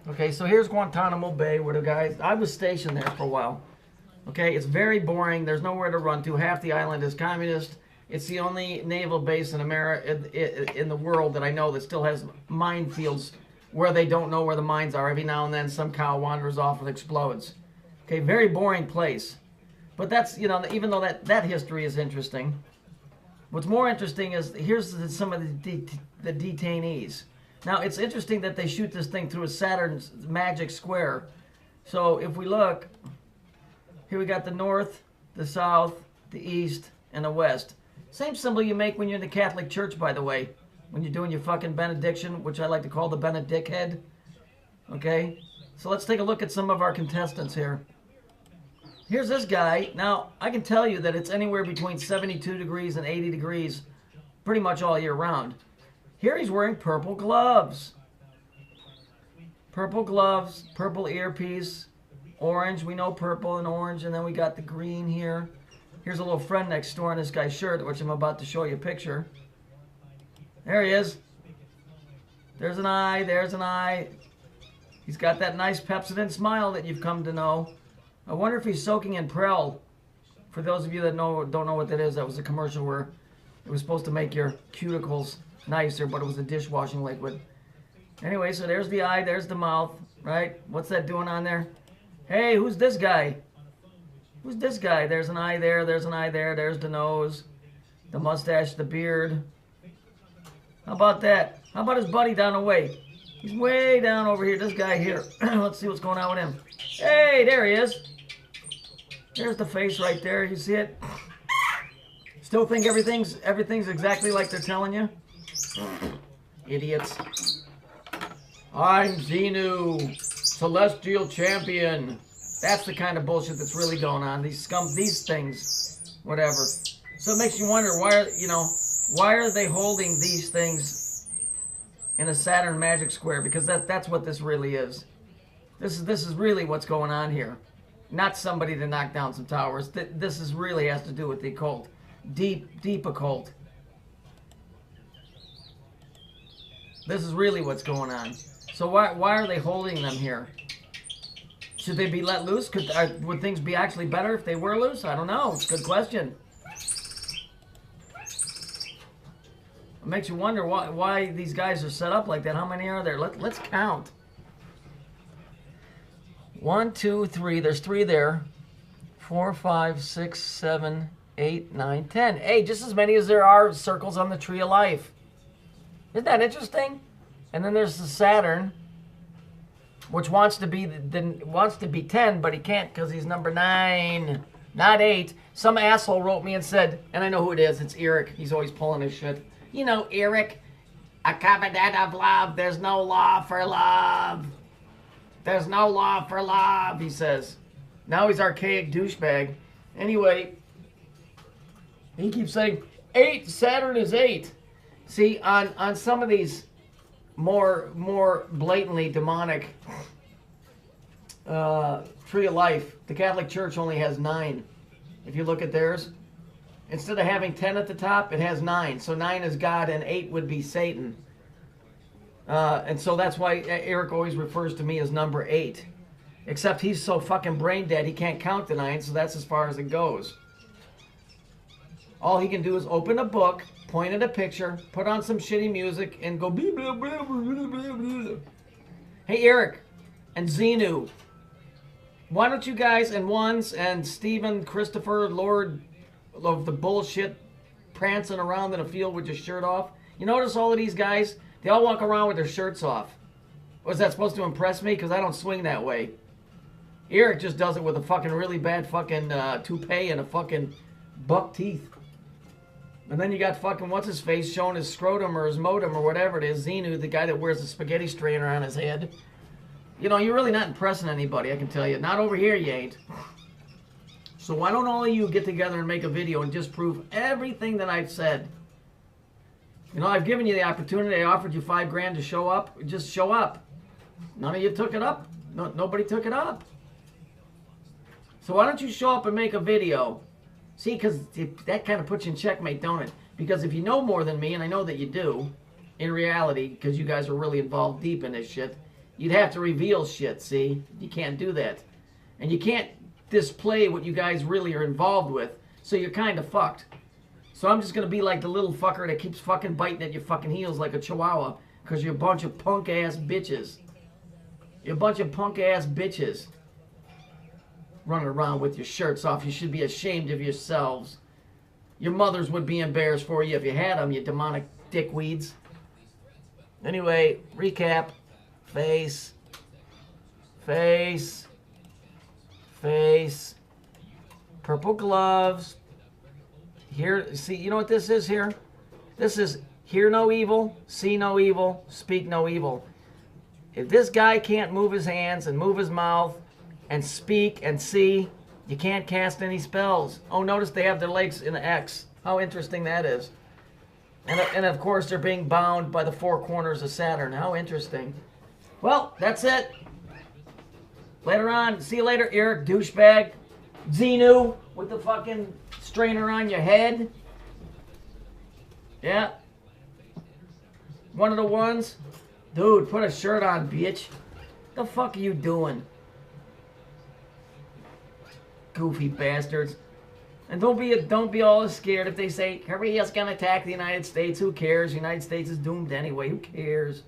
Okay, so here's Guantanamo Bay, where the guys, I was stationed there for a while. Okay, it's very boring. There's nowhere to run to. Half the island is communist. It's the only naval base in America, in the world that I know that still has minefields where they don't know where the mines are. Every now and then some cow wanders off and explodes. Okay, very boring place. But that's, you know, even though that history is interesting, what's more interesting is here's some of the detainees. Now, it's interesting that they shoot this thing through a Saturn's magic square. So if we look, here we got the north, the south, the east, and the west. Same symbol you make when you're in the Catholic Church, by the way. When you're doing your fucking benediction, which I like to call the Benedict head. Okay? So let's take a look at some of our contestants here. Here's this guy. Now, I can tell you that it's anywhere between 72 degrees and 80 degrees pretty much all year round. Here he's wearing purple gloves. Purple gloves, purple earpiece, orange. We know purple and orange, and then we got the green here. Here's a little friend next door on this guy's shirt, which I'm about to show you a picture. There he is. There's an eye, there's an eye. He's got that nice Pepsodent smile that you've come to know. I wonder if he's soaking in Prel. For those of you that don't know what that is, that was a commercial where it was supposed to make your cuticles nicer, but it was a dishwashing liquid. Anyway, so there's the eye, there's the mouth, right? What's that doing on there? Hey, who's this guy? Who's this guy? There's an eye there, there's an eye there, there's the nose, the mustache, the beard. How about that? How about his buddy down the way? He's way down over here, this guy here. Let's see what's going on with him. Hey, there he is. There's the face right there, you see it? Still think everything's exactly like they're telling you? Idiots. I'm Xenu, Celestial Champion. That's the kind of bullshit that's really going on. These things, whatever. So it makes you wonder why are they holding these things in a Saturn magic square? Because that's what this really is. This is really what's going on here. Not somebody to knock down some towers. This is really has to do with the occult. Deep occult. This is really what's going on. So why are they holding them here? Should they be let loose? Would things be actually better if they were loose? I don't know. It's a good question. It makes you wonder why these guys are set up like that. How many are there? Let's count. 1, 2, 3. There's 3 there. 4, 5, 6, 7, 8, 9, 10. Hey, just as many as there are circles on the tree of life. Isn't that interesting? And then there's the Saturn, which wants to be 10, but he can't because he's number 9, not 8. Some asshole wrote me and said, and I know who it is. It's Eric. He's always pulling his shit. You know, Eric, a covenant of love. There's no law for love. There's no law for love, he says. Now he's archaic douchebag. Anyway, he keeps saying, 8, Saturn is 8. See, on some of these more blatantly demonic tree of life, the Catholic Church only has 9. If you look at theirs, instead of having 10 at the top, it has 9. So 9 is God and 8 would be Satan. And so that's why Eric always refers to me as number 8. Except he's so fucking brain dead he can't count to 9, so that's as far as it goes. All he can do is open a book, point at a picture, put on some shitty music, and go blah, blah, blah, blah, blah, blah. Hey, Eric and Xenu, why don't you guys and Ones and Stephen, Christopher, Lord of the bullshit, prancing around in a field with your shirt off? You notice all of these guys? They all walk around with their shirts off. Was that supposed to impress me? Because I don't swing that way. Eric just does it with a fucking really bad fucking toupee and a fucking buck teeth. And then you got fucking what's-his-face showing his scrotum or his modem or whatever it is. Xenu, the guy that wears the spaghetti strainer on his head. You know, you're really not impressing anybody, I can tell you. Not over here, you ain't. So why don't all of you get together and make a video and just prove everything that I've said? You know, I've given you the opportunity. I offered you $5 grand to show up. Just show up. None of you took it up. Nobody took it up. So why don't you show up and make a video? See, because that kind of puts you in checkmate, don't it? Because if you know more than me, and I know that you do, in reality, because you guys are really involved deep in this shit, You'd have to reveal shit, see? You can't do that. And you can't display what you guys really are involved with, so you're kind of fucked. So I'm just going to be like the little fucker that keeps fucking biting at your fucking heels like a chihuahua, because you're a bunch of punk-ass bitches. You're a bunch of punk-ass bitches. Running around with your shirts off. You should be ashamed of yourselves. Your mothers would be embarrassed for you if you had them, you demonic dickweeds. Anyway, recap. Face. Face. Face. Purple gloves. Here, see, you know what this is here? This is hear no evil, see no evil, speak no evil. If this guy can't move his hands and move his mouth and speak and see, you can't cast any spells. Oh, notice they have their legs in the X. How interesting that is. And of course, they're being bound by the four corners of Saturn. How interesting. Well, that's it. Later on. See you later, Eric, douchebag. Xenu with the fucking strainer on your head. Yeah. One of the ones. Dude, put a shirt on, bitch. The fuck are you doing? Goofy bastards. And don't be all scared if they say Korea's gonna attack the United States. Who cares? The United States is doomed anyway. Who cares?